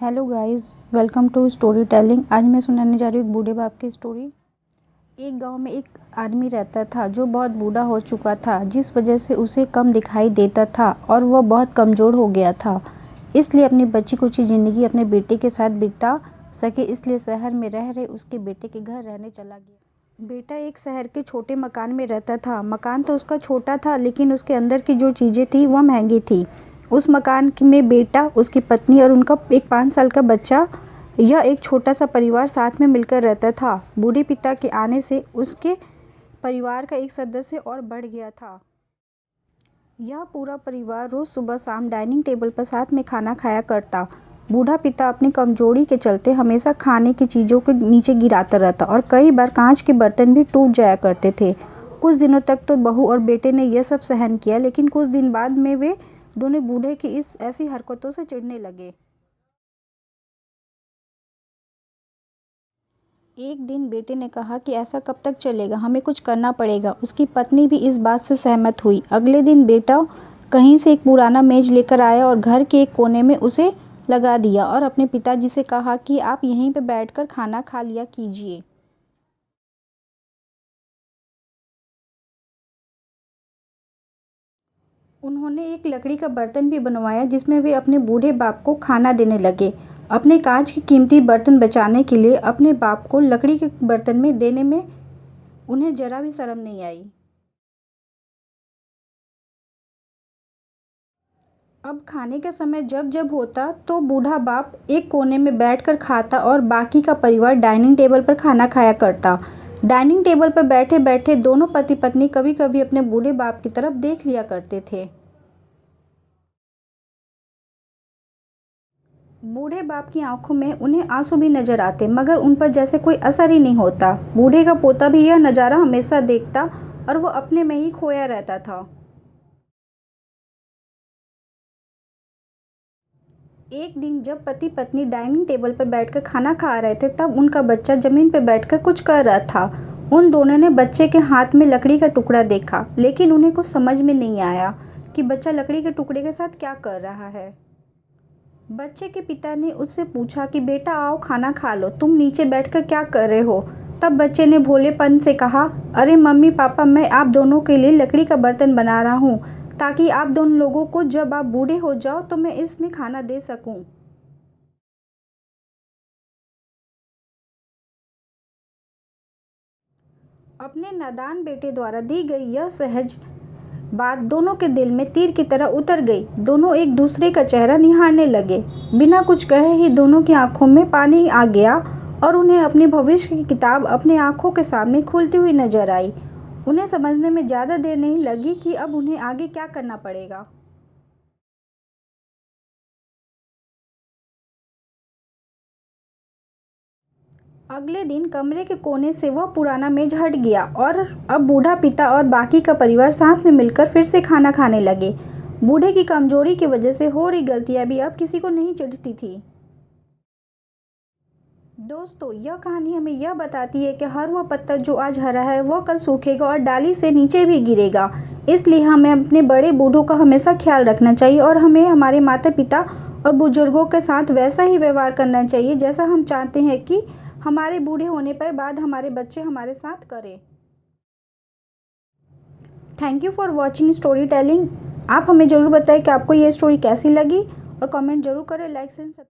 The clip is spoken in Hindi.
Hello guys, welcome to story telling. आज मैं सुनाने जा रही हूँ एक बूढ़े बाप की स्टोरी। एक गांव में एक आदमी रहता था जो बहुत बूढ़ा हो चुका था, जिस वजह से उसे कम दिखाई देता था और वह बहुत कमज़ोर हो गया था। इसलिए अपनी बची कुची ज़िंदगी अपने बेटे के साथ बिता सके, इसलिए शहर में रह रहे उसके बेटे के घर रहने चला गया। बेटा एक शहर के छोटे मकान में रहता था। मकान तो उसका छोटा था, लेकिन उसके अंदर की जो चीज़ें थी वह महंगी थी। उस मकान में बेटा, उसकी पत्नी और उनका एक 5 साल का बच्चा, यह एक छोटा सा परिवार साथ में मिलकर रहता था। बूढ़े पिता के आने से उसके परिवार का एक सदस्य और बढ़ गया था। यह पूरा परिवार रोज़ सुबह शाम डाइनिंग टेबल पर साथ में खाना खाया करता। बूढ़ा पिता अपनी कमजोरी के चलते हमेशा खाने की चीज़ों के नीचे गिराता रहता और कई बार कांच के बर्तन भी टूट जाया करते थे। कुछ दिनों तक तो बहू और बेटे ने यह सब सहन किया, लेकिन कुछ दिन बाद में वे दोनों बूढ़े की इस ऐसी हरकतों से चिढ़ने लगे। एक दिन बेटे ने कहा कि ऐसा कब तक चलेगा, हमें कुछ करना पड़ेगा। उसकी पत्नी भी इस बात से सहमत हुई। अगले दिन बेटा कहीं से एक पुराना मेज लेकर आया और घर के एक कोने में उसे लगा दिया और अपने पिताजी से कहा कि आप यहीं पर बैठकर खाना खा लिया कीजिए। उन्होंने एक लकड़ी का बर्तन भी बनवाया जिसमें वे अपने बूढ़े बाप को खाना देने लगे। अपने कांच के कीमती बर्तन बचाने के लिए अपने बाप को लकड़ी के बर्तन में देने में उन्हें जरा भी शर्म नहीं आई। अब खाने का समय जब जब होता तो बूढ़ा बाप एक कोने में बैठकर खाता और बाकी का परिवार डाइनिंग टेबल पर खाना खाया करता। डाइनिंग टेबल पर बैठे बैठे दोनों पति पत्नी कभी कभी अपने बूढ़े बाप की तरफ देख लिया करते थे। बूढ़े बाप की आंखों में उन्हें आंसू भी नजर आते, मगर उन पर जैसे कोई असर ही नहीं होता। बूढ़े का पोता भी यह नज़ारा हमेशा देखता और वो अपने में ही खोया रहता था। एक दिन जब पति पत्नी डाइनिंग टेबल पर बैठकर खाना खा रहे थे, तब उनका बच्चा जमीन पर बैठकर कुछ कर रहा था। उन दोनों ने बच्चे के हाथ में लकड़ी का टुकड़ा देखा, लेकिन उन्हें कुछ समझ में नहीं आया कि बच्चा लकड़ी के टुकड़े के साथ क्या कर रहा है। बच्चे के पिता ने उससे पूछा कि बेटा आओ खाना खा लो, तुम नीचे बैठकर क्या कर रहे हो। तब बच्चे ने भोलेपन से कहा, अरे मम्मी पापा, मैं आप दोनों के लिए लकड़ी का बर्तन बना रहा हूँ, ताकि आप दोनों लोगों को जब आप बूढ़े हो जाओ तो मैं इसमें खाना दे सकूं। अपने नादान बेटे द्वारा दी गई यह सहज बात दोनों के दिल में तीर की तरह उतर गई। दोनों एक दूसरे का चेहरा निहारने लगे। बिना कुछ कहे ही दोनों की आंखों में पानी आ गया और उन्हें अपनी भविष्य की किताब अपने आंखों के सामने खुलती हुई नजर आई। उन्हें समझने में ज़्यादा देर नहीं लगी कि अब उन्हें आगे क्या करना पड़ेगा। अगले दिन कमरे के कोने से वह पुराना मेज हट गया और अब बूढ़ा पिता और बाकी का परिवार साथ में मिलकर फिर से खाना खाने लगे। बूढ़े की कमजोरी की वजह से हो रही गलतियां भी अब किसी को नहीं चिढ़ती थी। दोस्तों, यह कहानी हमें यह बताती है कि हर वह पत्ता जो आज हरा है वह कल सूखेगा और डाली से नीचे भी गिरेगा। इसलिए हमें अपने बड़े बूढ़ों का हमेशा ख्याल रखना चाहिए और हमें हमारे माता पिता और बुजुर्गों के साथ वैसा ही व्यवहार करना चाहिए जैसा हम चाहते हैं कि हमारे बूढ़े होने पर बाद हमारे बच्चे हमारे साथ करें। Thank you for watching story telling. आप हमें ज़रूर बताएं कि आपको ये स्टोरी कैसी लगी और कमेंट जरूर करें, लाइक एंड